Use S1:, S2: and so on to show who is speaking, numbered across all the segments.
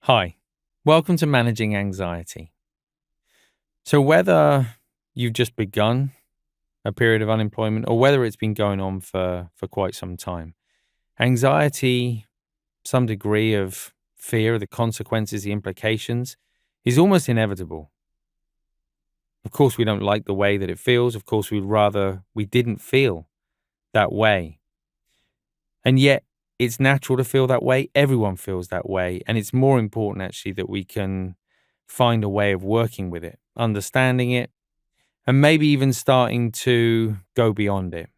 S1: Hi, welcome to Managing Anxiety. So, whether you've just begun a period of unemployment or whether it's been going on for quite some time, anxiety, some degree of fear of the consequences, the implications, is almost inevitable. Of course, we don't like the way that it feels. Of course, we'd rather we didn't feel that way. And yet, it's natural to feel that way. Everyone feels that way. And it's more important, actually, that we can find a way of working with it, understanding it, and maybe even starting to go beyond it.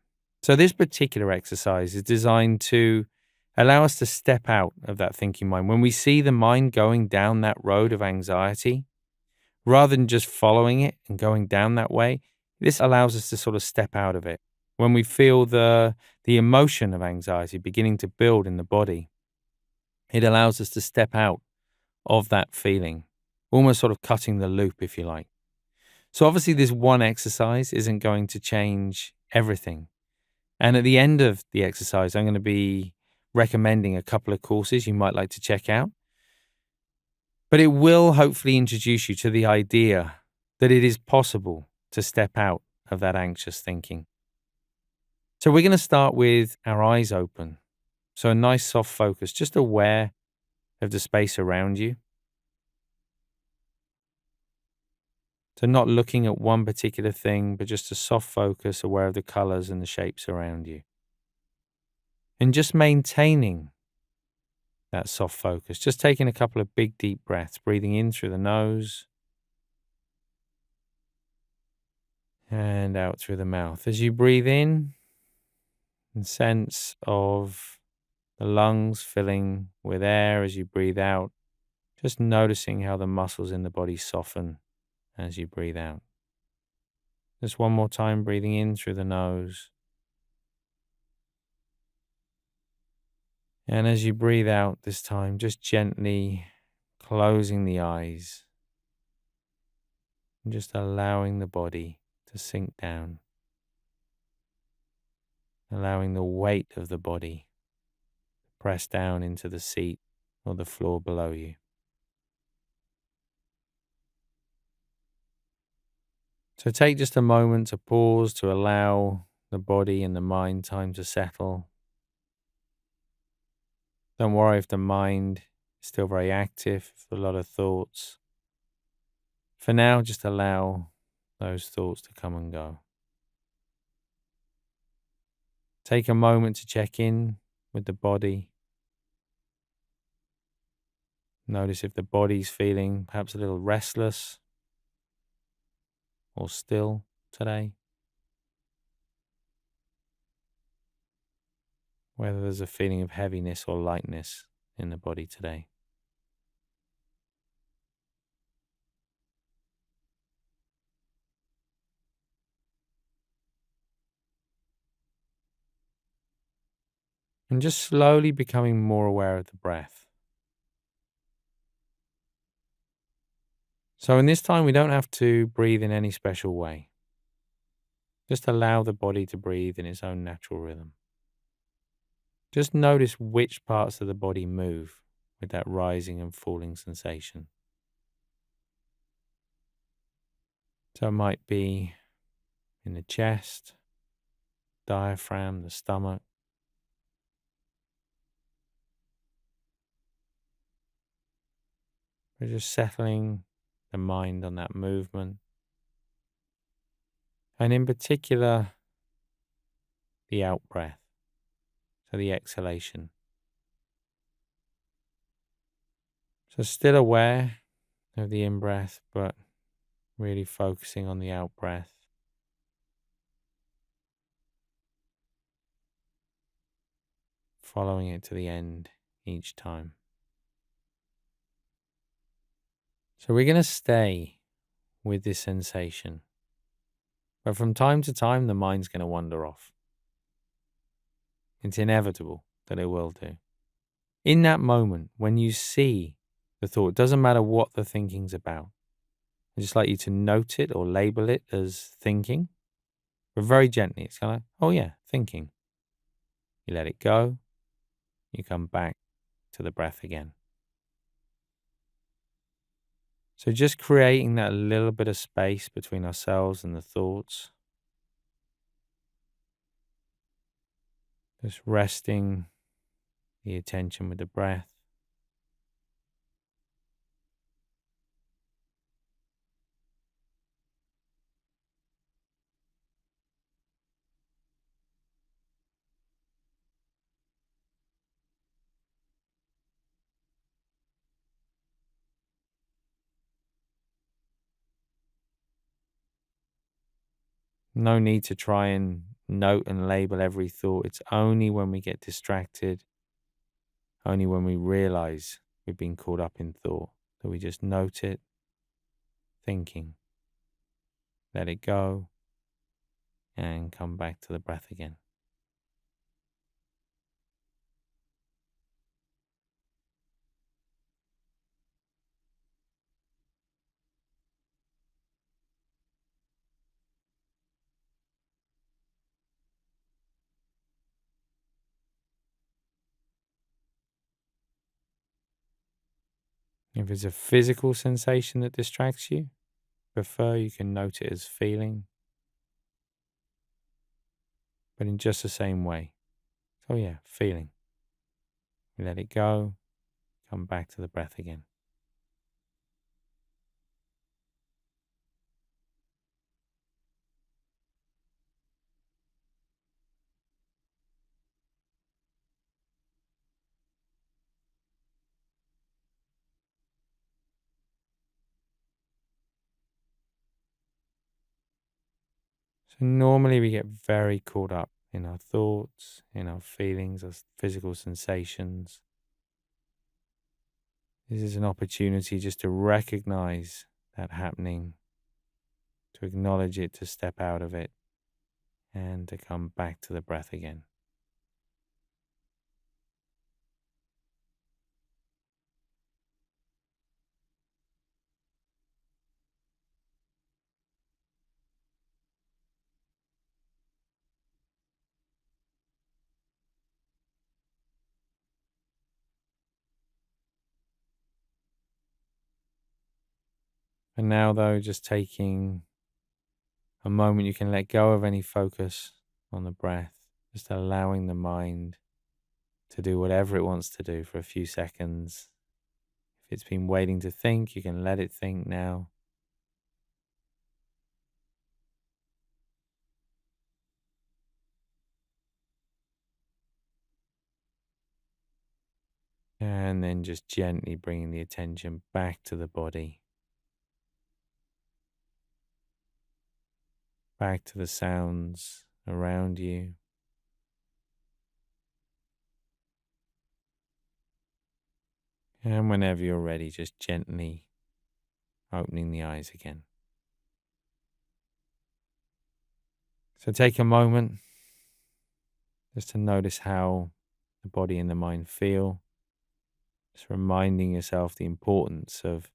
S1: So, this particular exercise is designed to allow us to step out of that thinking mind. When we see the mind going down that road of anxiety, rather than just following it and going down that way, this allows us to sort of step out of it. When we feel the emotion of anxiety beginning to build in the body, it allows us to step out of that feeling, almost sort of cutting the loop, if you like. So obviously this one exercise isn't going to change everything. And at the end of the exercise, I'm going to be recommending a couple of courses you might like to check out. But it will hopefully introduce you to the idea that it is possible to step out of that anxious thinking. So we're going to start with our eyes open. So a nice soft focus, just aware of the space around you. So not looking at one particular thing, but just a soft focus, aware of the colors and the shapes around you. And just maintaining that soft focus, just taking a couple of big deep breaths, breathing in through the nose and out through the mouth. As you breathe in, and sense of the lungs filling with air as you breathe out, just noticing how the muscles in the body soften as you breathe out. Just one more time, breathing in through the nose. And as you breathe out this time, just gently closing the eyes and just allowing the body to sink down, allowing the weight of the body to press down into the seat or the floor below you. So take just a moment to pause, to allow the body and the mind time to settle. Don't worry if the mind is still very active, with a lot of thoughts. For now, just allow those thoughts to come and go. Take a moment to check in with the body. Notice if the body's feeling perhaps a little restless or still today. Whether there's a feeling of heaviness or lightness in the body today. And just slowly becoming more aware of the breath. So in this time, we don't have to breathe in any special way. Just allow the body to breathe in its own natural rhythm. Just notice which parts of the body move with that rising and falling sensation. So it might be in the chest, diaphragm, the stomach. We're just settling the mind on that movement. And in particular, the out breath, so the exhalation. So still aware of the in breath, but really focusing on the out breath. Following it to the end each time. So we're going to stay with this sensation. But from time to time, the mind's going to wander off. It's inevitable that it will do. In that moment, when you see the thought, doesn't matter what the thinking's about. I just like you to note it or label it as thinking. But very gently, it's kind of, oh yeah, thinking. You let it go. You come back to the breath again. So just creating that little bit of space between ourselves and the thoughts, just resting the attention with the breath. No need to try and note and label every thought. It's only when we get distracted, only when we realize we've been caught up in thought, that we just note it, thinking, let it go, and come back to the breath again. If it's a physical sensation that distracts you, prefer you can note it as feeling, but in just the same way. So yeah, feeling. Let it go, come back to the breath again. So normally we get very caught up in our thoughts, in our feelings, our physical sensations. This is an opportunity just to recognize that happening, to acknowledge it, to step out of it, and to come back to the breath again. And now, though, just taking a moment, you can let go of any focus on the breath, just allowing the mind to do whatever it wants to do for a few seconds. If it's been waiting to think, you can let it think now. And then just gently bringing the attention back to the body, back to the sounds around you. And whenever you're ready, just gently opening the eyes again. So take a moment just to notice how the body and the mind feel. Just reminding yourself the importance of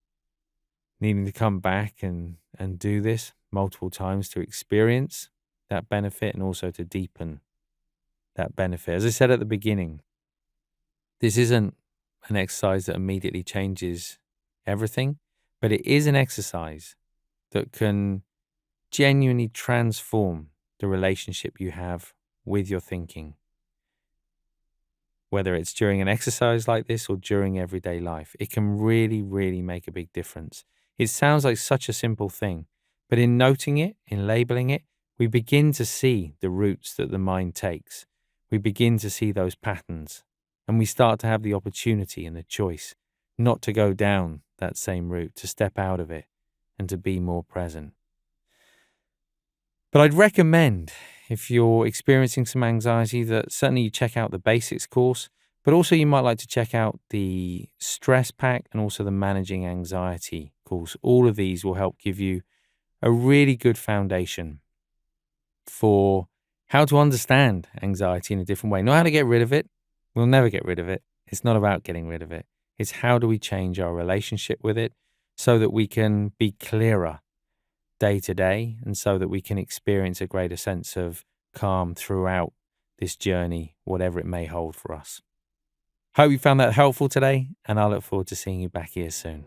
S1: needing to come back and do this multiple times to experience that benefit and also to deepen that benefit. As I said at the beginning, this isn't an exercise that immediately changes everything, but it is an exercise that can genuinely transform the relationship you have with your thinking. Whether it's during an exercise like this or during everyday life, it can really, really make a big difference. It sounds like such a simple thing, but in noting it, in labeling it, we begin to see the routes that the mind takes. We begin to see those patterns, and we start to have the opportunity and the choice not to go down that same route, to step out of it and to be more present. But I'd recommend, if you're experiencing some anxiety, that certainly you check out the basics course, but also you might like to check out the stress pack and also the managing anxiety course. All of these will help give you a really good foundation for how to understand anxiety in a different way. Not how to get rid of it. We'll never get rid of it. It's not about getting rid of it. It's how do we change our relationship with it so that we can be clearer day to day, and so that we can experience a greater sense of calm throughout this journey, whatever it may hold for us. Hope you found that helpful today, and I look forward to seeing you back here soon.